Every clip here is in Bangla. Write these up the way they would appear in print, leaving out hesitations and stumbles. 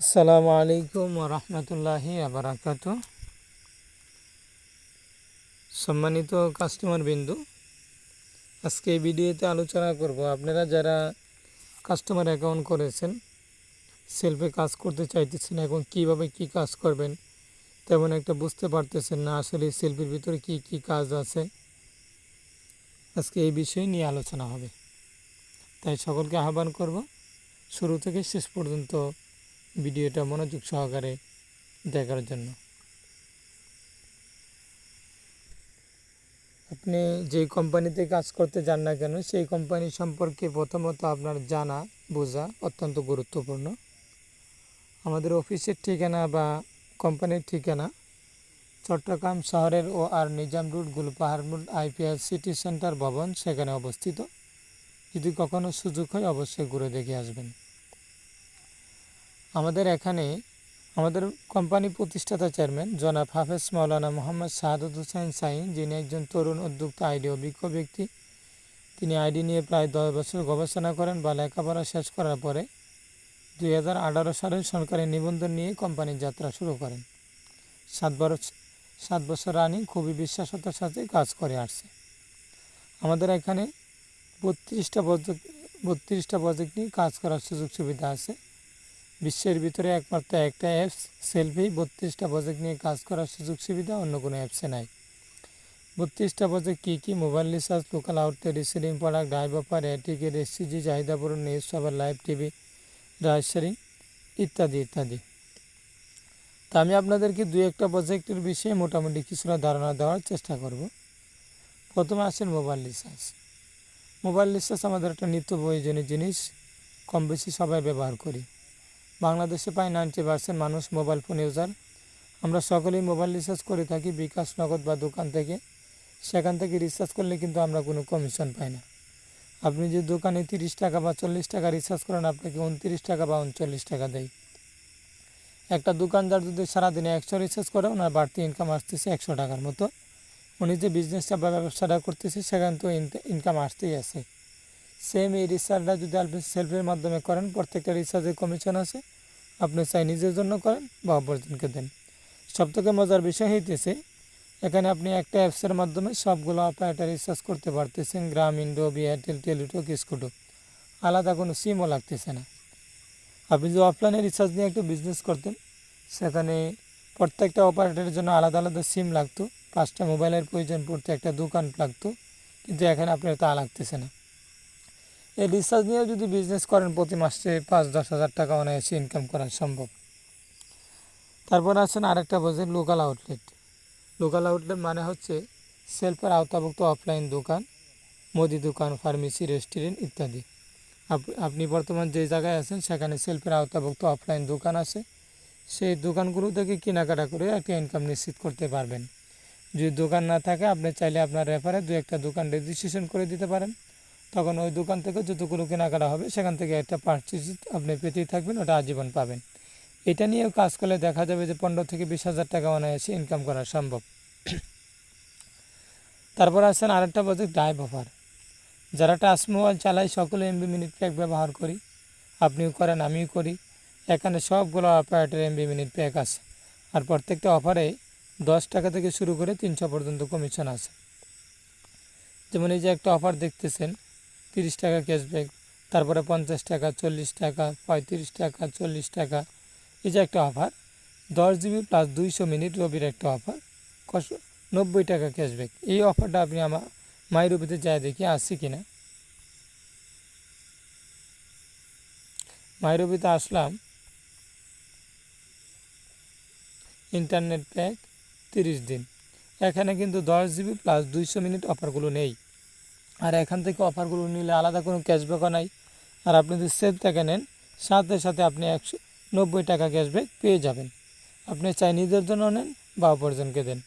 আসসালামু আলাইকুম রহমতুল্লাহি আবরাকাত। সম্মানিত কাস্টমার বিন্দু, আজকে এই ভিডিওতে আলোচনা করব আপনারা যারা কাস্টমার অ্যাকাউন্ট করেছেন, সেলফে কাজ করতে চাইতেছেন, এখন কিভাবে কি কাজ করবেন তেমন একটা বুঝতে পারতেছেন না, আসলে সেলফির ভিতরে কি কি কাজ আছে, আজকে এই বিষয় নিয়ে আলোচনা হবে। তাই সকলকে আহ্বান করব শুরু থেকে শেষ পর্যন্ত ভিডিওটা মনোযোগ সহকারে দেখার জন্য। আপনি যে কোম্পানিতে কাজ করতে যান না কেন, সেই কোম্পানি সম্পর্কে প্রথমত আপনার জানা বোঝা অত্যন্ত গুরুত্বপূর্ণ। আমাদের অফিসের ঠিকানা বা কোম্পানির ঠিকানা চট্টগ্রাম শহরের আর Nizam road, Gulpahar road, IPL city centre ভবন, সেখানে অবস্থিত। যদি কখনো সুযোগ হয় অবশ্যই ঘুরে দেখে আসবেন। আমাদের কোম্পানি প্রতিষ্ঠাতা চেয়ারম্যান জনাব হাফেজ মাওলানা মোহাম্মদ শাহাদত হোসেন সাইন, যিনি একজন তরুণ উদ্যোক্তা, আইডি অভিজ্ঞ ব্যক্তি। তিনি আইডি নিয়ে প্রায় 10 বছর গবেষণা করেন বা লেখাপড়া শেষ করার পরে 2018 সালে সরকারি নিবন্ধন নিয়ে কোম্পানির যাত্রা শুরু করেন। 7 বছর রানিং খুবই বিশ্বাসতার সাথে কাজ করে আসছে। আমাদের এখানে 32টা প্রজেক্ট নিয়ে কাজ করার সুযোগ সুবিধা আছে। বিশ্বের ভিতরে একমাত্র একটা অ্যাপস সেলফি 32টা প্রজেক্ট নিয়ে কাজ করার সুযোগ সুবিধা অন্য কোনো অ্যাপসে নাই। 32টা প্রজেক্ট কী কী? Mobile recharge, local outlet, reselling product, drive offer, air ticket, SCG, চাহিদা পূরণ, newspaper, live TV, ride sharing ইত্যাদি ইত্যাদি। তা আমি আপনাদেরকে 2-1টা প্রজেক্টের বিষয়ে মোটামুটি কিছুটা ধারণা দেওয়ার চেষ্টা করব। প্রথমে আসেন মোবাইল রিচার্জ। মোবাইল রিচার্জ আমাদের একটা নিত্য প্রয়োজনীয় জিনিস, কম বেশি সবাই ব্যবহার করি। বাংলাদেশে প্রায় 90% মানুষ মোবাইল ফোন ইউজার। আমরা সকলেই মোবাইল রিচার্জ করে থাকি বিকাশ, নগদ বা দোকান থেকে। সেখান থেকে রিচার্জ করলে কিন্তু আমরা কোনো কমিশন পাই না। আপনি যে দোকানে 30 টাকা বা 40 টাকা রিচার্জ করেন, আপনাকে 29 টাকা বা 39 টাকা দেয়। একটা দোকানদার যদি সারাদিনে 100 রিচার্জ করে, ওনার বাড়তি ইনকাম আসতেছে 100 টাকার মতো। উনি যে বিজনেসটা বা ব্যবসাটা করতেছে, সেখান তো ইনকাম আসতেই আছে। সেম এই রিচার্জটা যদি আপনি সেলফের মাধ্যমে করেন, প্রত্যেকটা রিচার্জের কমিশন আছে। আপনি চাই নিজের জন্য করেন বা অপরজনকে দেন। সবথেকে মজার বিষয় হইতেছে, এখানে আপনি একটা অ্যাপসের মাধ্যমে সবগুলো অপারেটর রিচার্জ করতে পারতেছেন। গ্রামীণ, রবি, এয়ারটেল, টেলিটক, স্কুটো, আলাদা কোনো সিমও লাগতেছে না। আপনি যদি অফলাইনে রিচার্জ নিয়ে একটা বিজনেস করতেন, সেখানে প্রত্যেকটা অপারেটরের জন্য আলাদা আলাদা সিম লাগতো, 5টা মোবাইলের প্রয়োজন পড়তো, একটা দোকান লাগতো। কিন্তু এখানে আপনার তা লাগতেছে না। এই রিচার্জ নিয়েও যদি বিজনেস করেন, প্রতি মাসে 5-10 হাজার টাকা অনায়াসে ইনকাম করা সম্ভব। তারপর আছেন আরেকটা বোঝেন লোকাল আউটলেট। লোকাল আউটলেট মানে হচ্ছে সেলফের আওতাভুক্ত অফলাইন দোকান, মুদি দোকান, ফার্মেসি, রেস্টুরেন্ট ইত্যাদি। আপনি বর্তমান যে জায়গায় আছেন সেখানে সেলফের আওতাভুক্ত অফলাইন দোকান আছে। সেই দোকানগুলো থেকে কেনাকাটা করে একটা ইনকাম নিশ্চিত করতে পারবেন। যদি দোকান না থাকে, আপনি চাইলে আপনার রেফারে 2-1টা দোকান রেজিস্ট্রেশন করে দিতে পারেন। তখন ওই দোকান থেকে যতগুলো কেনাকাটা হবে, সেখান থেকে একটা পারচেজ আপনি পেতেই থাকবেন, ওটা আজীবন পাবেন। এটা নিয়েও কাজ করলে দেখা যাবে যে 15 থেকে 20 হাজার টাকা অনায়াসে ইনকাম করা সম্ভব। তারপর আসছেন আরেকটা প্রজেক্ট ড্রাইভ অফার। যারা টাচ মোবাইল চালাই, সকলে এমবি মিনিট প্যাক ব্যবহার করি। আপনিও করেন, আমিও করি। এখানে সবগুলো অপারেটর এমবি মিনিট প্যাক আছে। আর প্রত্যেকটা অফারে 10 টাকা থেকে শুরু করে 300 পর্যন্ত কমিশন আছে। যেমন এই যে একটা অফার দেখতেছেন, 30 টাকা ক্যাশব্যাক, তারপরে 50 টাকা, 40 টাকা, 35 টাকা, 40 টাকা। এই যে একটা অফার 10 জিবি প্লাস 200 মিনিট, রবির একটা অফার, 90 টাকা ক্যাশব্যাক। এই অফারটা আপনি আমার মাই রবিতে যায় দেখি আসছি কিনা। মাই রবিতে আসলাম, ইন্টারনেট প্যাক 30 দিন। এখানে কিন্তু 10 জিবি প্লাস 200 মিনিট অফারগুলো নেই। আর এখান থেকে অফারগুলো নিলে আলাদা কোনো ক্যাশব্যাকও নাই। আর আপনি যদি সেভ থেকে নেন, সাথে সাথে আপনি 190 টাকা ক্যাশব্যাক পেয়ে যাবেন। আপনি চাই নিজের জন্য নেন বা অপরজনকে দেন।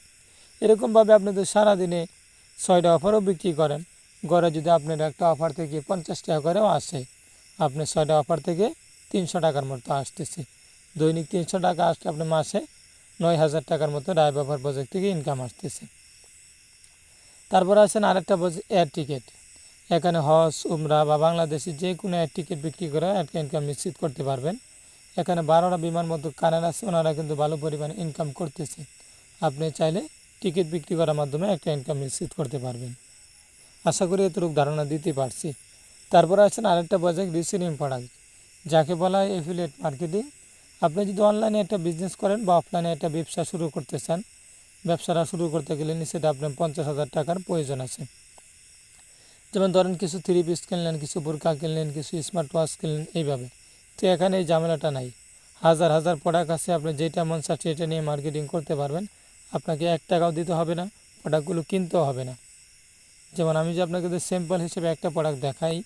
এরকমভাবে আপনি তো সারাদিনে 6টা অফারও বিক্রি করেন। গড়ে যদি আপনার একটা অফার থেকে 50 টাকা করেও আসে, আপনি 6টা অফার থেকে 300 টাকার মতো আসতেছে। দৈনিক 300 টাকা আসলে আপনি মাসে 9,000 টাকার মতো ড্রাইভ অফার প্রজেক্ট থেকে ইনকাম আসতেছে। তারপর আছেন আরেকটা এয়ার টিকিট। এখানে হজ, উমরা বা বাংলাদেশে যে কোনো এয়ার টিকিট বিক্রি করে একটা ইনকাম নিশ্চিত করতে পারবেন। এখানে 12টা বিমান মতো কানার আছে, ওনারা কিন্তু ভালো পরিমাণে ইনকাম করতেছে। আপনি চাইলে টিকিট বিক্রি করার মাধ্যমে একটা ইনকাম নিশ্চিত করতে পারবেন। আশা করি এতটুকু ধারণা দিতে পারছি। তারপরে আছেন আরেকটা প্রজেক্ট রিসেলিং প্রোডাক্ট, যাকে বলা হয় এফিলিয়েট মার্কেটিং। আপনি যদি অনলাইনে একটা বিজনেস করেন বা অফলাইনে একটা ব্যবসা শুরু করতে চান, ব্যবসাটা শুরু করতে গেলে নিশ্চিত আপনার 50,000 টাকার প্রয়োজন আছে। যেমন ধরেন কিছু 3 পিস কিনলেন, কিছু বোরকা কিনলেন, কিছু স্মার্ট ওয়াচ কিনলেন, এইভাবে। তো এখানে এই ঝামেলাটা নাই, হাজার হাজার প্রোডাক্ট আছে, আপনি যেটা মন চাচ্ছে এটা নিয়ে মার্কেটিং করতে পারবেন। আপনাকে 1 টাকাও দিতে হবে না, প্রোডাক্টগুলো কিনতেও হবে না। যেমন আমি যে আপনাকে স্যাম্পল হিসেবে একটা প্রোডাক্ট দেখাই,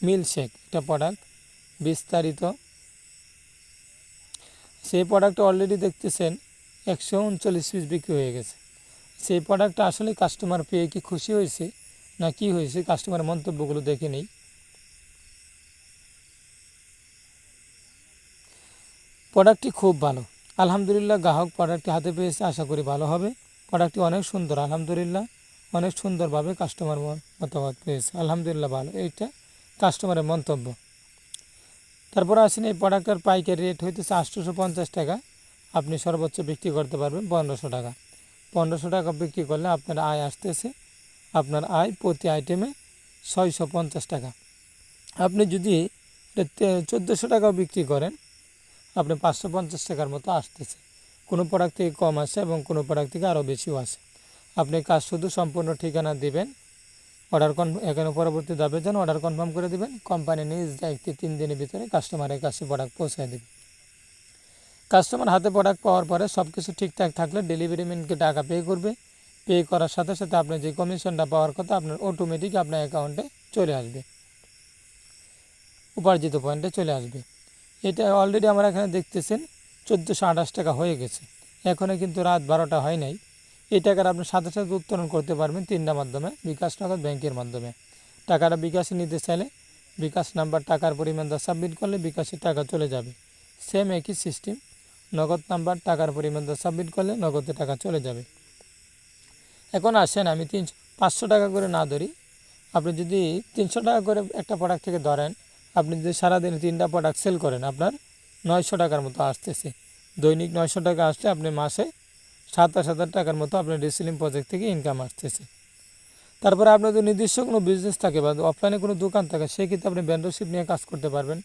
মিল্কশেক একটা প্রোডাক্ট বিস্তারিত। সেই প্রোডাক্টটা অলরেডি দেখতেছেন 139 পিস বিক্রি হয়ে গেছে। সেই প্রোডাক্টটা আসলে কাস্টমার পেয়ে কি খুশি হয়েছে না কি হয়েছে, কাস্টমারের মন্তব্যগুলো দেখে নেই। প্রোডাক্টটি খুব ভালো, আলহামদুলিল্লাহ। গ্রাহক প্রোডাক্টটি হাতে পেয়েছে, আশা করি ভালো হবে। প্রোডাক্টটি অনেক সুন্দর, আলহামদুলিল্লাহ, অনেক সুন্দরভাবে কাস্টমার মতামত পেয়েছে, আলহামদুলিল্লাহ ভালো। এইটা কাস্টমারের মন্তব্য। তারপরে আসেন এই প্রোডাক্টের পাইকারি রেট হইতেছে 850 টাকা, আপনি সর্বোচ্চ বিক্রি করতে পারবেন 1500 টাকা। 1500 টাকা বিক্রি করলে আপনার আয় আসতেছে, আপনার আয় প্রতি আইটেমে 650 টাকা। আপনি যদি 1400 টাকাও বিক্রি করেন, আপনি 550 টাকার মতো আসতেছে। কোনো প্রোডাক্ট থেকে কম আসে এবং কোনো প্রোডাক্ট থেকে আরও বেশিও আসে। আপনি কাজ শুধু সম্পূর্ণ ঠিকানা দিবেন, অর্ডার এখানে পরবর্তী ধাপে যেন অর্ডার কনফার্ম করে দেবেন। কোম্পানি নিজ দায়িত্বে 3 দিনের ভিতরে কাস্টমারের কাছে প্রোডাক্ট পৌঁছায় দেবে। কাস্টমার হাতে প্রোডাক্ট পাওয়ার পরে সব কিছু ঠিকঠাক থাকলে ডেলিভারি ম্যানকে টাকা পে করবে। পে করার সাথে সাথে আপনি যে কমিশনটা পাওয়ার কথা আপনার অটোমেটিক আপনার অ্যাকাউন্টে চলে আসবে, উপার্জিত পয়েন্টে চলে আসবে। এটা অলরেডি আমরা এখানে দেখতেছেন 1428 টাকা হয়ে গেছে। এখনও কিন্তু রাত 12টা হয় নাই। এই টাকার আপনি সাথে সাথে উত্তোলন করতে পারবেন 3টা মাধ্যমে, বিকাশ, নগদ, ব্যাংকের মাধ্যমে। টাকাটা বিকাশে নিতে চাইলে বিকাশ নাম্বার টাকার পরিমাণ সাবমিট করলে বিকাশের টাকা চলে যাবে। সেম একই সিস্টেম, নগদ নাম্বার টাকার পরিমাণ সাবমিট করলে নগদে টাকা চলে যাবে। এখন আসেন আমি 500 টাকা করে না ধরি, আপনি যদি 300 টাকা করে একটা প্রোডাক্ট থেকে ধরেন, আপনি যদি সারাদিন 3টা প্রোডাক্ট সেল করেন, আপনার 900 টাকার মতো আসতেছে। দৈনিক 900 টাকা আসলে আপনি মাসে 27,000 টাকার মতো আপনার রিসেলিং প্রজেক্ট থেকে ইনকাম আসতেছে। তারপরে আপনার যদি নির্দিষ্ট কোনো বিজনেস থাকে বা অফলাইনে কোনো দোকান থাকে, সেক্ষেত্রে আপনি ভেন্ডরশিপ নিয়ে কাজ করতে পারবেন।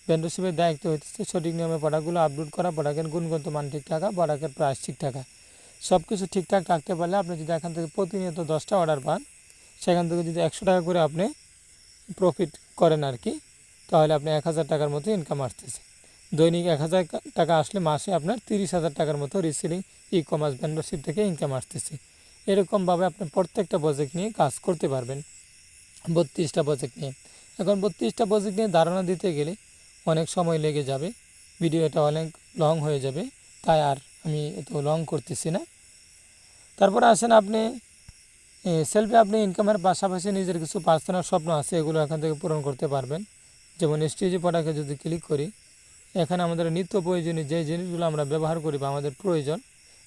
ভেন্ডরশিপের দায়িত্ব হচ্ছে সঠিক নিয়মে প্রোডাক্টগুলো আপলোড করা, প্রোডাক্টের গুণগত মান ঠিক থাকা, প্রোডাক্টের প্রাইস ঠিক থাকা। সব কিছু ঠিকঠাক রাখতে পারলে আপনি যদি এখান থেকে প্রতিনিয়ত 10টা অর্ডার পান, সেখান থেকে যদি 100 টাকা করে আপনি প্রফিট করেন আর কি, তাহলে আপনি 1000 টাকার মতো ইনকাম আসতেছে। দৈনিক 1000 টাকা আসলে মাসে আপনার 30,000 টাকার মতো রিসেলিং ই-কমার্স ভেন্ডরশিপ থেকে ইনকাম আসতেছে। এরকমভাবে আপনি প্রত্যেকটা প্রজেক্ট নিয়ে কাজ করতে পারবেন, 32টা প্রজেক্ট নিয়ে। এখন 32টা প্রজেক্ট নিয়ে ধারণা দিতে গেলে অনেক সময় লেগে যাবে, ভিডিওটা অনেক লং হয়ে যাবে, তাই আর আমি এত লং করতেছি না। তারপরে আসেন আপনি সেলফে আপনি ইনকামের পাশাপাশি নিজের কিছু পার্সোনাল স্বপ্ন আছে, এগুলো এখান থেকে পূরণ করতে পারবেন। যেমন স্টেজে প্রোডাক্টে যদি ক্লিক করি, এখানে আমাদের নিত্য প্রয়োজনীয় যে জিনিসগুলো আমরা ব্যবহার করি বা আমাদের প্রয়োজন,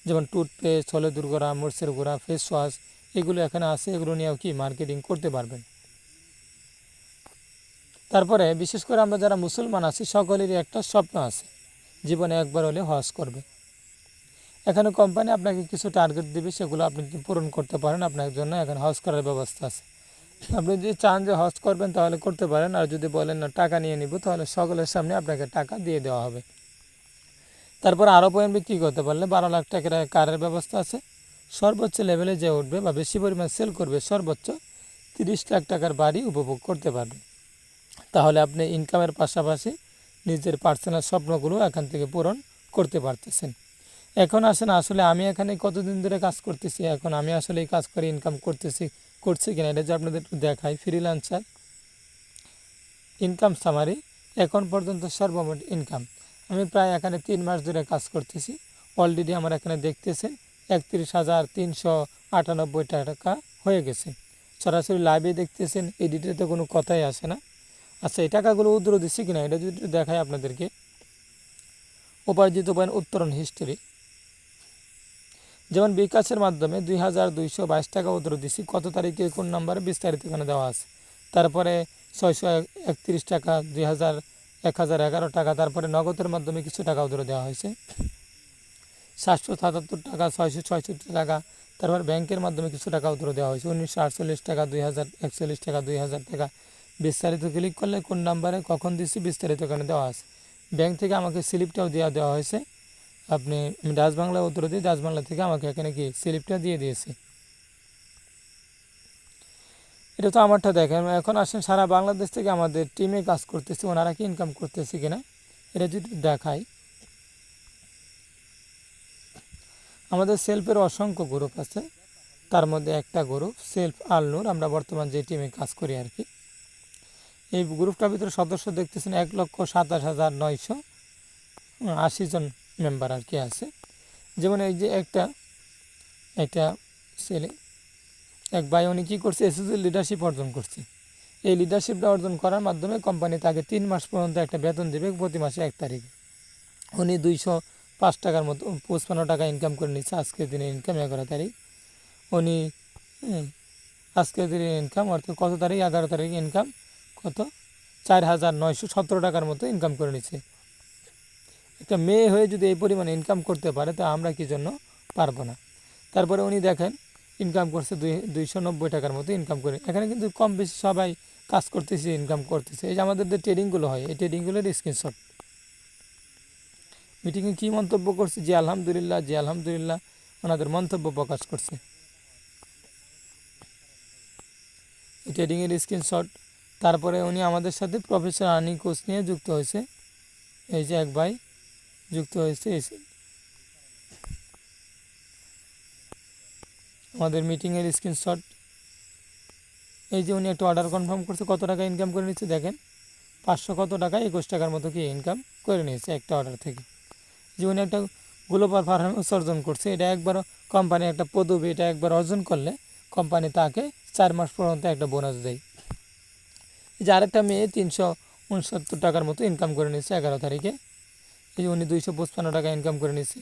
যেমন টুথপেস্ট, হলুদের গুঁড়া, মরিচের গুঁড়া, ফেস ওয়াশ, এগুলো এখানে আছে। এগুলো নিয়েও কি মার্কেটিং করতে পারবেন। তারপরে বিশেষ করে আমরা যারা মুসলমান আছি, সকলেরই একটা স্বপ্ন আছে, জীবনে একবার হলে হজ করবে। এখানে কোম্পানি আপনাকে কিছু টার্গেট দেবে, সেগুলো আপনি পূরণ করতে পারেন, আপনার জন্য এখানে হজ করার ব্যবস্থা আছে। আপনি যদি চান যে হজ করবেন তাহলে করতে পারেন, আর যদি বলেন না টাকা নিয়ে নিব, তাহলে সকলের সামনে আপনাকে টাকা দিয়ে দেওয়া হবে। তারপর আরও পয়েন্ট বিক্রি করতে পারলে 12 লাখ টাকার কারের ব্যবস্থা আছে। সর্বোচ্চ লেভেলে যে উঠবে বা বেশি পরিমাণ সেল করবে, সর্বোচ্চ 30 লাখ টাকার বাড়ি উপভোগ করতে পারবে। তাহলে আপনি ইনকামের পাশাপাশি নিজের পার্সোনাল স্বপ্নগুলো এখান থেকে পূরণ করতে পারতেছেন। এখন আসেন আসলে আমি এখানে কতদিন ধরে কাজ করতেছি, এখন আমি আসলে এই কাজ করে ইনকাম করছি কিনা, এটা যে আপনাদের একটু দেখাই। ফ্রিল্যান্সার ইনকাম সামারি, এখন পর্যন্ত সর্বমোট ইনকাম, আমি প্রায় এখানে 3 মাস ধরে কাজ করতেছি। অলরেডি আমার এখানে দেখতেছেন 31,398 টাকা হয়ে গেছে। সরাসরি লাইভে দেখতেছেন, এডিটে তো কোনো কথাই আসে না। আচ্ছা, এই টাকাগুলো উদ্র দিচ্ছি কিনা এটা যদি দেখাই আপনাদেরকে। উপার্জিত পয়েন্ট উত্তোলন হিস্টোরি, যেমন বিকাশের মাধ্যমে 2222 টাকা উদ্র দিচ্ছি, কত তারিখে কোন নাম্বারে বিস্তারিত এখানে দেওয়া আছে। তারপরে 631 টাকা 2000 1011 টাকা। তারপরে নগদের মাধ্যমে কিছু টাকা ধরে দেওয়া হয়েছে 777 টাকা, 666 টাকা। তারপর ব্যাংকের মাধ্যমে কিছু টাকা ধরে দেওয়া হয়েছে 1948 টাকা, 2041 টাকা, 2000 টাকা। বিস্তারিত ক্লিক করলে কোন নাম্বারে কখন দিচ্ছি বিস্তারিত এখানে দেওয়া আছে। ব্যাংক থেকে আমাকে স্লিপটাও দেওয়া হয়েছে। আপনি আমি ডাচ বাংলা উত্তর দিই, ডাচ বাংলা থেকে আমাকে এখানে কি স্লিপটা দিয়ে দিয়েছে। এটা তো আমারটা দেখেন। এখন আসেন সারা বাংলাদেশ থেকে আমাদের টিমে কাজ করতেছে, ওনারা কি ইনকাম করতেছে কিনা এটা যদি দেখাই। আমাদের সেলফের অসংখ্য গ্রুপ আছে, তার মধ্যে একটা গ্রুপ সেলফ আলনুর, আমরা বর্তমান যে টিমে কাজ করি আর কি। এই গ্রুপটার ভিতরে সদস্য দেখতেছেন 1,27,980 জন মেম্বার আর কি আছে। যেমন এই যে একটা ছেলে এক ভাই, উনি কী করছে, এসএসসি লিডারশিপ অর্জন করছে। এই লিডারশিপটা অর্জন করার মাধ্যমে কোম্পানি তাকে 3 মাস পর্যন্ত একটা বেতন দেবে প্রতি মাসে 1 তারিখে। উনি 205 টাকার মতো 55 টাকা ইনকাম করে নিচ্ছে আজকের দিনে ইনকাম 11 তারিখ। উনি আজকের দিনে ইনকাম অর্থাৎ কত তারিখ, 11 তারিখ ইনকাম কত 4,917 টাকার মতো ইনকাম করে নিচ্ছে। একটা মেয়ে হয়ে যদি এই পরিমাণে ইনকাম করতে পারে তো আমরা কি জন্য পারবো না। তারপরে উনি দেখেন ইনকাম করছে 290 টাকার মতো ইনকাম করে। এখানে কিন্তু কম বেশি সবাই কাজ করতেছে, ইনকাম করতেছে। এই যে আমাদের যে ট্রেডিংগুলো হয় এই ট্রেডিংগুলোর স্ক্রিনশট। মিটিংয়ে কী মন্তব্য করছে, জি আলহামদুলিল্লাহ, জি আলহামদুলিল্লাহ, ওনাদের মন্তব্য প্রকাশ করছে। এই ট্রেডিংয়ের স্ক্রিনশট। তারপরে উনি আমাদের সাথে প্রফেসর আর্নিং কোর্স নিয়ে যুক্ত হয়েছে। এই যে এক ভাই যুক্ত হয়েছে আমাদের মিটিংয়ের স্ক্রিনশট। এই যে উনি একটা অর্ডার কনফার্ম করছে, কত টাকা ইনকাম করে নিচ্ছে দেখেন, 500 কত টাকা 21 টাকার মতো কি ইনকাম করে নিয়েছে একটা অর্ডার থেকে। যে উনি একটা গ্লোবাল পারফরমেন্স অর্জন করছে, এটা একবার কোম্পানি একটা পদবি, এটা একবার অর্জন করলে কোম্পানি তাকে 4 মাস পর্যন্ত একটা বোনাস দেয়। এই যে আরেকটা মেয়ে 369 টাকার মতো ইনকাম করে নিচ্ছে 11 তারিখে। এই যে উনি 255 টাকা ইনকাম করে নিচ্ছে,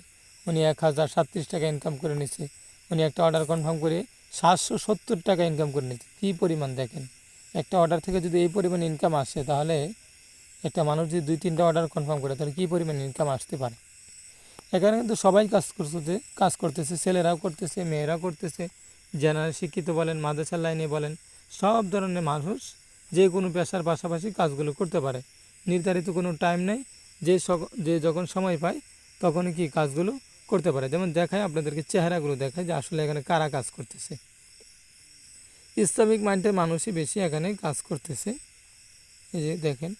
উনি 1037 টাকা ইনকাম করে নিচ্ছে। উনি একটা অর্ডার কনফার্ম করে 770 টাকা ইনকাম করে নিচ্ছে। কী পরিমাণ দেখেন, একটা অর্ডার থেকে যদি এই পরিমাণ ইনকাম আসে তাহলে একটা মানুষ যদি 2-3টা অর্ডার কনফার্ম করে তাহলে কী পরিমাণ ইনকাম আসতে পারে। এখানে কিন্তু সবাই কাজ করতেছে, ছেলেরাও করতেছে, মেয়েরাও করতেছে, জেনারেল শিক্ষিত বলেন, মাদ্রাসার লাইনে বলেন, সব ধরনের মানুষ যে কোনো পেশার পাশাপাশি কাজগুলো করতে পারে। নির্ধারিত কোনো টাইম নেই, যে যখন সময় পায় তখনই কি কাজগুলো করতে পারে। যেমন দেখায় আপনাদেরকে চেহারাগুলো দেখায় যে আসলে এখানে কারা কাজ করতেছে। ইসলামিক মাইন্ডের মানুষই বেশি এখানে কাজ করতেছে। এই যে দেখেন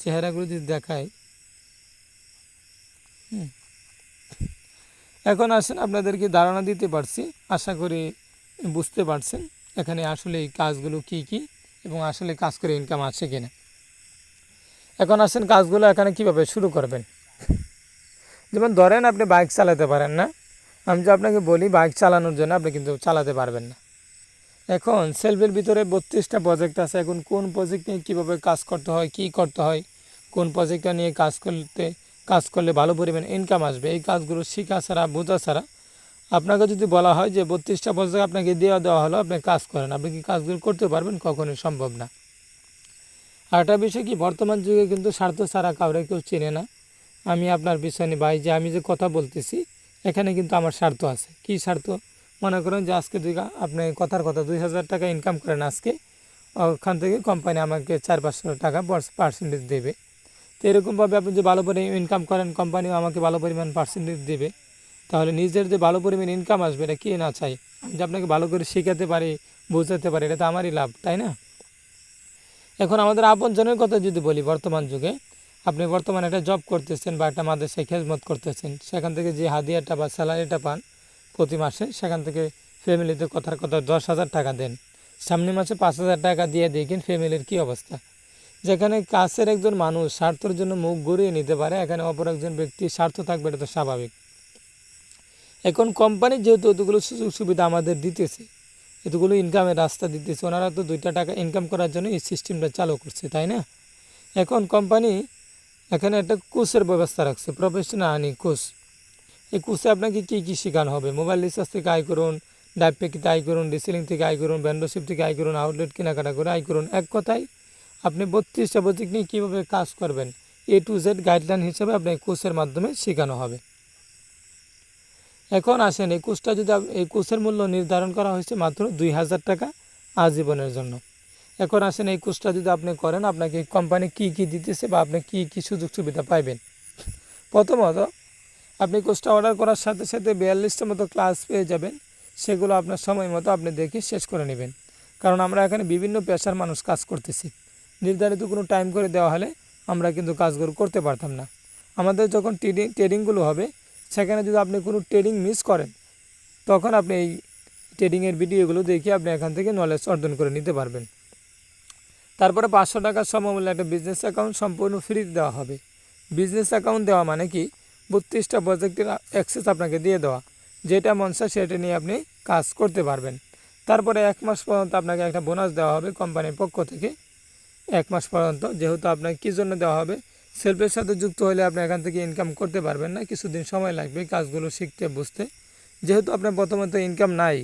চেহারাগুলো যদি দেখায়। এখন আসেন আপনাদেরকে ধারণা দিতে পারছি, আশা করি বুঝতে পারছেন এখানে আসলে এই কাজগুলো কি কি এবং আসলে কাজ করে ইনকাম আসে কিনা। এখন আসেন কাজগুলো এখানে কিভাবে শুরু করবেন। যেমন ধরেন আপনি বাইক চালাতে পারেন না, আমি যে আপনাকে বলি বাইক চালানোর জন্য আপনি কিন্তু চালাতে পারবেন না। এখন সেলফের ভিতরে 32টা প্রজেক্ট আছে। এখন কোন প্রজেক্ট নিয়ে কীভাবে কাজ করতে হয়, কী করতে হয়, কোন প্রজেক্টটা নিয়ে কাজ করলে ভালো পরিমাণ ইনকাম আসবে, এই কাজগুলো শেখা ছাড়া বোঝা ছাড়া আপনাকে যদি বলা হয় যে 32টা প্রজেক্ট আপনাকে দেওয়া হলো, আপনি কাজ করেন, আপনি কি কাজগুলো করতে পারবেন? কখনোই সম্ভব না। আর একটা বিষয় কি, বর্তমান যুগে কিন্তু স্বার্থ ছাড়া কাউরে কেউ চেনে না। আমি আপনার পিছনে ভাই যে আমি যে কথা বলতেছি এখানে কিন্তু আমার স্বার্থ আছে। কী স্বার্থ? মনে করেন যে আজকে আপনি কথার কথা 2000 টাকা ইনকাম করেন আজকে, ওখান থেকে কোম্পানি আমাকে 400-500 টাকা পার্সেন্টেজ দেবে। তো এরকমভাবে আপনি যে ভালো পরিমাণ ইনকাম করেন কোম্পানিও আমাকে ভালো পরিমাণ পার্সেন্টেজ দেবে। তাহলে নিজের যে ভালো পরিমাণ ইনকাম আসবে এটা কে না চাই? আমি যে আপনাকে ভালো করে শেখাতে পারি, বোঝাতে পারি, এটা তো আমারই লাভ, তাই না? এখন আমাদের আপনজনের কথা যদি বলি, বর্তমান যুগে আপনি বর্তমানে একটা জব করতেছেন বা একটা মাদ্রাসায় খেদমত করতেছেন, সেখান থেকে যে হাদিয়াটা বা স্যালারিটা পান প্রতি মাসে, সেখান থেকে ফ্যামিলিতে কথার কথা 10,000 টাকা দেন, সামনে মাসে 5,000 টাকা দিয়ে দেখেন ফ্যামিলির কী অবস্থা। যেখানে কাছের একজন মানুষ স্বার্থের জন্য মুখ ঘুরিয়ে নিতে পারে, এখানে অপর একজন ব্যক্তির স্বার্থ থাকবে, এটা তো স্বাভাবিক। এখন কোম্পানি যেহেতু এতগুলো সুযোগ সুবিধা আমাদের দিতেছে, এতগুলো ইনকামের রাস্তা দিতেছে, ওনারা তো 2টা টাকা ইনকাম করার জন্য এই সিস্টেমটা চালু করছে, তাই না? এখন কোম্পানি এখানে একটা কোর্সের ব্যবস্থা রাখছে, প্রফেশনাল আর্নিং কোর্স। এই কোর্সে আপনাকে কী কী শেখানো হবে? মোবাইল রিচার্জ থেকে আয় করুন, ডাইভ প্যাকেটে আয় করুন, রিসেলিং থেকে আয় করুন, ভেন্ডরশিপ থেকে আয় করুন, আউটলেট কেনাকাটা করে আয় করুন। এক কথায় আপনি 32টা প্রজেক্ট নিয়ে কীভাবে কাজ করবেন, A to Z গাইডলাইন হিসেবে আপনার কোর্সের মাধ্যমে শেখানো হবে। এখন আসেন এই কোর্সটা যদি এই কোর্সের মূল্য নির্ধারণ করা হয়েছে মাত্র 2000 টাকা আজীবনের জন্য। এখন আসেন এই কোর্সটা যদি আপনি করেন আপনাকে কোম্পানি কি কি দিতেছে বা আপনি কি কি সুযোগ সুবিধা পাইবেন। প্রথমত আপনি কোর্সটা অর্ডার করার সাথে সাথে 42টার মতো ক্লাস পেয়ে যাবেন, সেগুলো আপনার সময় মতো আপনি দেখে শেষ করে নেবেন। কারণ আমরা এখানে বিভিন্ন পেশার মানুষ কাজ করতেছি, নির্ধারিত কোনো টাইম করে দেওয়া হলে আমরা কিন্তু কাজগুলো করতে পারতাম না। আমাদের যখন ট্রেডিংগুলো হবে সেখানে যদি আপনি কোনো ট্রেডিং মিস করেন তখন আপনি এই ট্রেডিংয়ের ভিডিওগুলো দেখে আপনি এখান থেকে নলেজ অর্জন করে নিতে পারবেন। তারপরে 500 টাকার সমমূল্যে একটা বিজনেস অ্যাকাউন্ট সম্পূর্ণ ফ্রি দেওয়া হবে। বিজনেস অ্যাকাউন্ট দেওয়া মানে কি 32টা প্রজেক্টের অ্যাক্সেস আপনাকে দিয়ে দেওয়া, যেটা মন চায় সেটা নিয়ে আপনি কাজ করতে পারবেন। তারপরে 1 মাস পর্যন্ত আপনাকে একটা বোনাস দেওয়া হবে কোম্পানির পক্ষ থেকে। 1 মাস পর্যন্ত যেহেতু আপনাকে কী জন্য দেওয়া হবে, সেলফের সাথে যুক্ত হলে আপনি এখান থেকে ইনকাম করতে পারবেন না, কিছুদিন সময় লাগবে কাজগুলো শিখতে বুঝতে। যেহেতু আপনার প্রথমত ইনকাম নাই,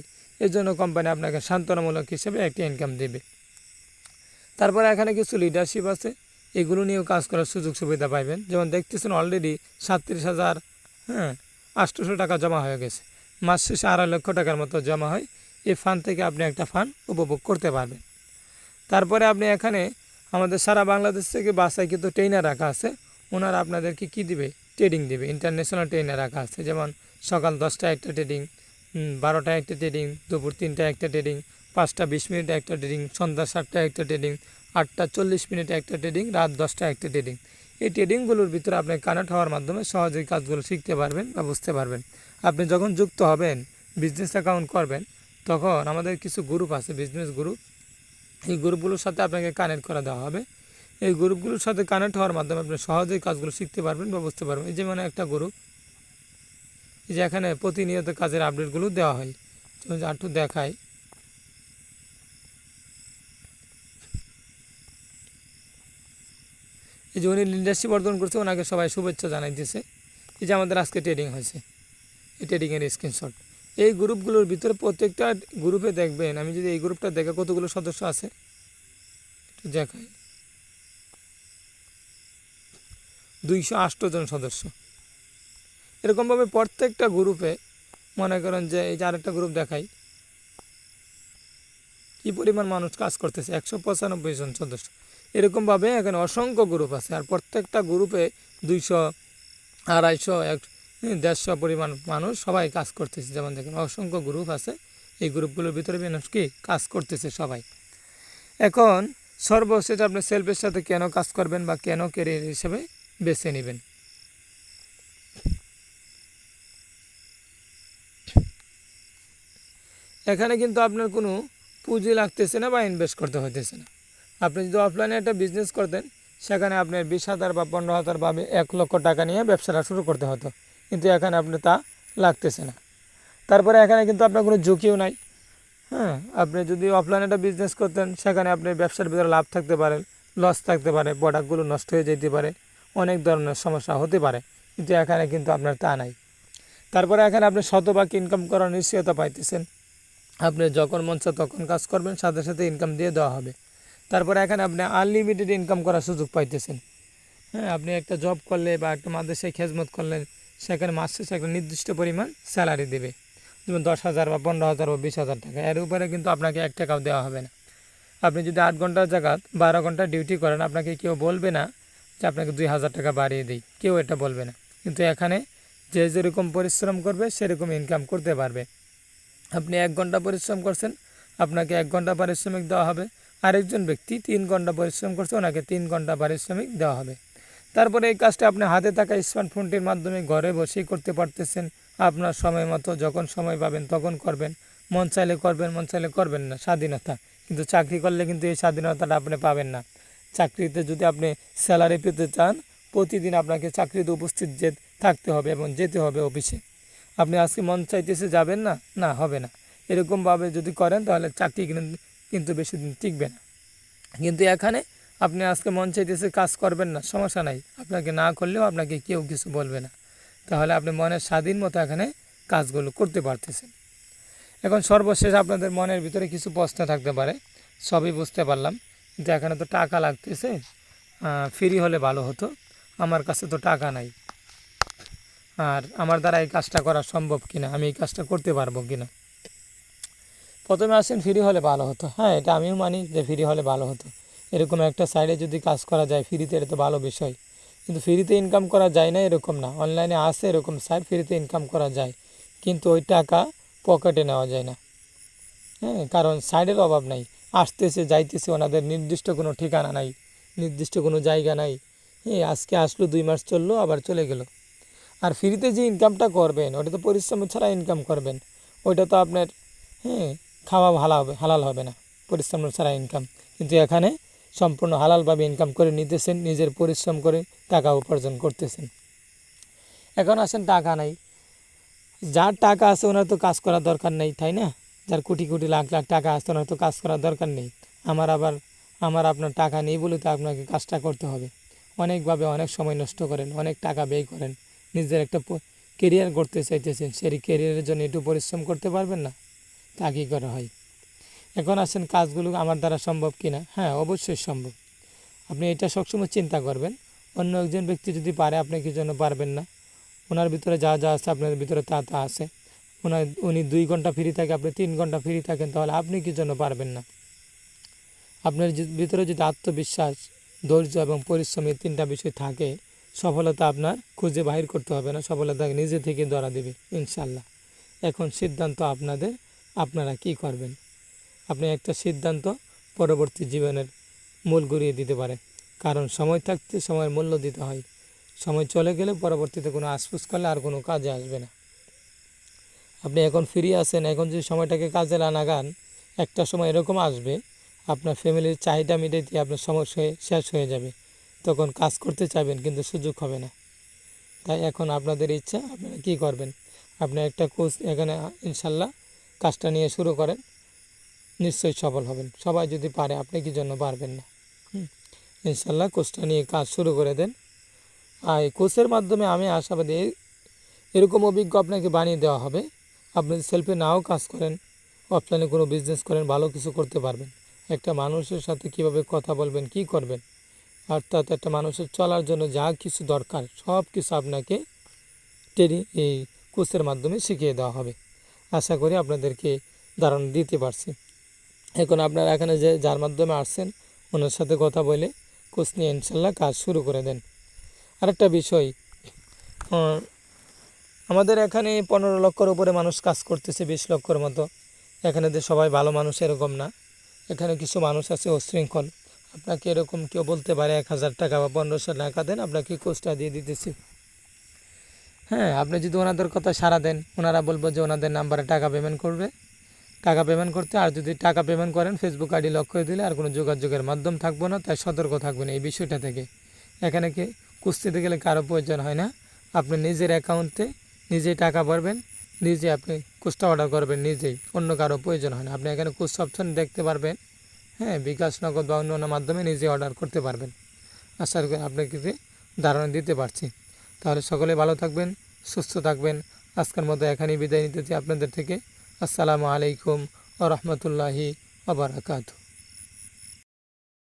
এর জন্য কোম্পানি আপনাকে সান্ত্বনামূলক হিসেবে একটা ইনকাম দেবে। তারপরে এখানে কিছু লিডারশিপ আছে, এগুলো নিয়েও কাজ করার সুযোগ সুবিধা পাইবেন। যেমন দেখতেছেন অলরেডি 37,800 টাকা জমা হয়ে গেছে। মাস শেষে 2.5 লক্ষ টাকার মতো জমা হয়। এই ফান্ড থেকে আপনি একটা ফান্ড উপভোগ করতে পারবেন। তারপরে আপনি এখানে আমাদের সারা বাংলাদেশ থেকে বাছাইকৃত ট্রেনার রাখা আছে, ওনারা আপনাদেরকে কি দিবে, ট্রেডিং দিবে। ইন্টারন্যাশনাল ট্রেনার রাখা আছে, যেমন সকাল 10টায় একটা ট্রেডিং, 12টায় একটা ট্রেডিং, দুপুর 3টায় একটা ট্রেডিং, 5টা 20 মিনিটে একটা ট্রেডিং, সন্ধ্যা 7টায় একটা ট্রেডিং, 8টা 40 মিনিটে একটা ট্রেডিং, রাত 10টায় একটা ট্রেডিং। এই ট্রেডিংগুলোর ভিতরে আপনি কানেক্ট হওয়ার মাধ্যমে সহজেই কাজগুলো শিখতে পারবেন বা বুঝতে পারবেন। আপনি যখন যুক্ত হবেন, বিজনেস অ্যাকাউন্ট করবেন, তখন আমাদের কিছু গ্রুপ আছে, বিজনেস গ্রুপ। এই গ্রুপগুলোর সাথে আপনাকে কানেক্ট করে দেওয়া হবে। এই গ্রুপগুলোর সাথে কানেক্ট হওয়ার মাধ্যমে আপনি সহজেই কাজগুলো শিখতে পারবেন বা বুঝতে পারবেন। এই যে মানে একটা গ্রুপ, এই যে এখানে প্রতিনিয়ত কাজের আপডেটগুলো দেওয়া হয়। একটু দেখাই, এই যে উনি লিডারশিপ অর্জন করছে, ওনাকে সবাই শুভেচ্ছা জানাইতেছে। এই যে আমাদের আজকে ট্রেডিং হয়েছে, এই ট্রেডিংয়ের স্ক্রিনশট। এই গ্রুপগুলোর ভিতরে প্রত্যেকটা গ্রুপে দেখবেন, আমি যদি এই গ্রুপটা দেখে কতগুলো সদস্য আছে একটু দেখাই, 208 জন সদস্য। এরকমভাবে প্রত্যেকটা গ্রুপে মনে করেন যে এই যে আরেকটা গ্রুপ দেখাই, কী পরিমাণ মানুষ কাজ করতেছে, 195 জন সদস্য। এরকমভাবে এখানে অসংখ্য গ্রুপ আছে, আর প্রত্যেকটা গ্রুপে 200, 250, 150 পরিমাণ মানুষ সবাই কাজ করতেছে। যেমন দেখেন অসংখ্য গ্রুপ আছে, এই গ্রুপগুলোর ভিতরে মানুষ কি কাজ করতেছে সবাই। এখন সর্বশেষ আপনি সেলফের সাথে কেন কাজ করবেন বা কেন ক্যারিয়ার হিসেবে বেছে নেবেন। এখানে কিন্তু আপনার কোনো পুঁজি লাগতেছে না বা ইনভেস্ট করতে হইতেছে না। আপনি যদি অফলাইনে একটা বিজনেস করতেন, সেখানে আপনার 20,000 বা 15,000 বা 1 লক্ষ টাকা নিয়ে ব্যবসাটা শুরু করতে হতো, কিন্তু এখানে আপনার তা লাগতেছে না। তারপরে এখানে কিন্তু আপনার কোনো ঝুঁকিও নাই। আপনি যদি অফলাইনে একটা বিজনেস করতেন, সেখানে আপনি ব্যবসার ভিতরে লাভ থাকতে পারে, লস থাকতে পারে, প্রোডাক্টগুলো নষ্ট হয়ে যেতে পারে, অনেক ধরনের সমস্যা হতে পারে, কিন্তু এখানে কিন্তু আপনার তা নাই। তারপরে এখানে আপনি শতভাগ ইনকাম করার নিশ্চয়তা পাইতেছেন। আপনি যখন মন চায় তখন কাজ করবেন, সাথে সাথে ইনকাম দিয়ে দেওয়া হবে। তারপরে এখানে আপনি আনলিমিটেড ইনকাম করার সুযোগ পাইতেছেন। আপনি একটা জব করলে বা একটা মাদ্রাসায় খেজমত করলেন, সেখানে মাস শেষে একটা নির্দিষ্ট পরিমাণ স্যালারি দেবে, যেমন 10,000 বা 15,000 বা 20,000 টাকা। এর উপরে কিন্তু আপনাকে 1 টাকাও দেওয়া হবে না। আপনি যদি 8 ঘন্টার জায়গা 12 ঘন্টা ডিউটি করেন, আপনাকে কেউ বলবে না যে আপনাকে 2,000 টাকা বাড়িয়ে দিই, কেউ এটা বলবে না। কিন্তু এখানে যে যেরকম পরিশ্রম করবে সেরকম ইনকাম করতে পারবে। আপনি 1 ঘন্টা পরিশ্রম করছেন, আপনাকে 1 ঘন্টা পারিশ্রমিক দেওয়া হবে। আরেকজন ব্যক্তি 3 ঘন্টা পরিশ্রম করছে, ওনাকে 3 ঘন্টা পারিশ্রমিক দেওয়া হবে। তারপরে এই কাজটা আপনি হাতে থাকা স্মার্টফোনটির মাধ্যমে ঘরে বসেই করতে পারতেছেন। আপনার সময় মতো যখন সময় পাবেন তখন করবেন, মন চাইলে করবেন, মন চাইলে করবেন না, স্বাধীনতা। কিন্তু চাকরি করলে কিন্তু এই স্বাধীনতাটা আপনি পাবেন না। চাকরিতে যদি আপনি স্যালারি পেতে চান, প্রতিদিন আপনাকে চাকরিতে উপস্থিত থাকতে হবে এবং যেতে হবে অফিসে। আপনি আজকে মন চাইতেছে যাবেন না, না হবে না। এরকমভাবে যদি করেন তাহলে চাকরি কিন্তু বেশি দিন টিকবে না। কিন্তু এখানে আপনি আজকে মন চাইতেছে কাজ করবেন না, সমস্যা নাই, আপনাকে না করলেও আপনাকে কেউ কিছু বলবে না। তাহলে আপনি মনের স্বাধীন মতো এখানে কাজগুলো করতে পারতেছেন। এখন সর্বশেষ আপনাদের মনের ভিতরে কিছু প্রশ্ন থাকতে পারে, সবই বুঝতে পারলাম, কিন্তু এখানে তো টাকা লাগতেছে, ফ্রি হলে ভালো হতো। আমার কাছে তো টাকা নাই, আর আমার দ্বারা এই কাজটা করা সম্ভব কিনা, আমি এই কাজটা করতে পারবো কিনা। প্রথমে আসেন ফ্রি হলে ভালো হতো, হ্যাঁ এটা আমিও মানি যে ফ্রি হলে ভালো হতো। এরকম একটা সাইডে যদি কাজ করা যায় ফ্রিতে, এটা তো ভালো বিষয়। কিন্তু ফ্রিতে ইনকাম করা যায় না এরকম না, অনলাইনে আসে এরকম সাইট ফ্রিতে ইনকাম করা যায়, কিন্তু ওই টাকা পকেটে নেওয়া যায় না। হ্যাঁ, কারণ সাইডের অভাব নাই, আসতেছে যাইতেছে, ওনাদের নির্দিষ্ট কোনো ঠিকানা নাই, নির্দিষ্ট কোনো জায়গা নাই। হ্যাঁ, আজকে আসলো 2 মাস চললো আবার চলে গেল। আর ফ্রিতে যে ইনকামটা করবেন ওটা তো পরিশ্রম ছাড়া ইনকাম করবেন, ওইটা তো আপনার হ্যাঁ খাওয়া হালাল হবে না, পরিশ্রম ছাড়া ইনকাম। কিন্তু এখানে সম্পূর্ণ হালালভাবে ইনকাম করে নিতেছেন, নিজের পরিশ্রম করে টাকা উপার্জন করতেছেন। এখন আসেন টাকা নাই, যার টাকা আছে ওনার তো কাজ করার দরকার নেই, তাই না? যার কোটি কোটি লাখ লাখ টাকা আছে ওনার তো কাজ করার দরকার নেই। আমার আপনার টাকা নেই বলে তো আপনাকে কাজটা করতে হবে। অনেকভাবে অনেক সময় নষ্ট করেন, অনেক টাকা ব্যয় করেন, নিজের একটা কেরিয়ার করতে চাইতেছেন, সেই কেরিয়ারের জন্য একটু পরিশ্রম করতে পারবেন না, তা কী করা হয়। এখন আসেন কাজগুলো আমার দ্বারা সম্ভব কিনা, হ্যাঁ অবশ্যই সম্ভব। আপনি এটা সবসময় চিন্তা করবেন, অন্য একজন ব্যক্তি যদি পারে আপনি কি জন্য পারবেন না? ওনার ভিতরে যা যা আছে আপনার ভিতরে তা তা আছে। উনি 2 ঘন্টা ফ্রি থাকে, আপনি 3 ঘন্টা ফ্রি থাকেন, তাহলে আপনি কি জন্য পারবেন না? আপনার ভিতরে যদি আত্মবিশ্বাস, ধৈর্য এবং পরিশ্রম এই 3টা বিষয় থাকে, সফলতা আপনার খুঁজে বাহির করতে হবে না, সফলতা নিজে থেকে ধরা দেবে ইনশাল্লাহ। এখন সিদ্ধান্ত আপনাদের, আপনারা কি করবেন। আপনি একটা সিদ্ধান্ত পরবর্তী জীবনের মূল গড়িয়ে দিতে পারে, কারণ সময় থাকতে সময়ের মূল্য দিতে হয়। সময় চলে গেলে পরবর্তীতে কোনো আফসোস করলে আর কোনো কাজে আসবে না। আপনি এখন ফ্রি আছেন, এখন যদি সময়টাকে কাজে লাগান, একটা সময় এরকম আসবে আপনার ফ্যামিলির চাহিদা মিটাইতে আপনার সময় শেষ হয়ে যাবে, তখন কাজ করতে চাইবেন কিন্তু সুযোগ হবে না। তাই এখন আপনাদের ইচ্ছা, আপনারা কী করবেন। আপনি একটা কোর্স এখানে ইনশাল্লাহ কাজটা নিয়ে শুরু করেন, নিশ্চয়ই সফল হবেন। সবাই যদি পারে আপনি কি জন্য পারবেন না? ইনশাল্লাহ কোর্সটা নিয়ে কাজ শুরু করে দেন। আর এই কোর্সের মাধ্যমে আমি আশাবাদী এরকম অভিজ্ঞ আপনাকে বানিয়ে দেওয়া হবে, আপনি সেলফে নাও কাজ করেন, অফলাইনে কোনো বিজনেস করেন, ভালো কিছু করতে পারবেন। একটা মানুষের সাথে কিভাবে কথা বলবেন, কি করবেন, অর্থাৎ একটা মানুষের চলার জন্য যা কিছু দরকার সব কিছু আপনাকে এই কোর্সের মাধ্যমে শিখিয়ে দেওয়া হবে। আশা করি আপনাদেরকে ধারণা দিতে পারছি। এখন আপনারা এখানে যার মাধ্যমে আসছেন ওনার সাথে কথা বলে কোর্স নিয়ে ইনশাল্লাহ কাজ শুরু করে দেন। আরেকটা বিষয়, আমাদের এখানে 15 লক্ষর উপরে মানুষ কাজ করতেছে, 20 লক্ষর মতো। এখানে যে সবাই ভালো মানুষ এরকম না, এখানে কিছু মানুষ আছে অশৃঙ্খল। আপনাকে এরকম কেউ বলতে পারে 1000 টাকা বা 1500 টাকা দেন, আপনাকে কোর্সটা দিয়ে দিতেছি। হ্যাঁ, আপনি যদি ওনাদের কথা সাড়া দেন, ওনারা বলবো যে ওনাদের নাম্বারে টাকা পেমেন্ট করবে, টাকা পেমেন্ট করতে। আর যদি টাকা পেমেন্ট করেন ফেসবুক আইডি লক করে দিলে আর কোনো যোগাযোগের মাধ্যম থাকবো না, তাই সতর্ক থাকবেন এই বিষয়টা থেকে। এখানে কি কুস্তিতে গেলে কারো প্রয়োজন হয় না, আপনি নিজের অ্যাকাউন্টে নিজেই টাকা ভরবেন, নিজে আপনি কোর্সটা অর্ডার করবেন নিজেই, অন্য কারো প্রয়োজন হয় না। আপনি এখানে কোর্স অপশন দেখতে পারবেন, হ্যাঁ বিকাশ, নগদ বা অন্য মাধ্যমে নিজে অর্ডার করতে পারবেন। আশা করি আপনাকে ধারণা দিতে পারছি। তাহলে সকলে ভালো থাকবেন, সুস্থ থাকবেন। আজকের মতো এখানেই বিদায় নিতেছি আপনাদের থেকে। আসসালামু আলাইকুম ওয়া রাহমাতুল্লাহি ওয়া বারাকাতুহু।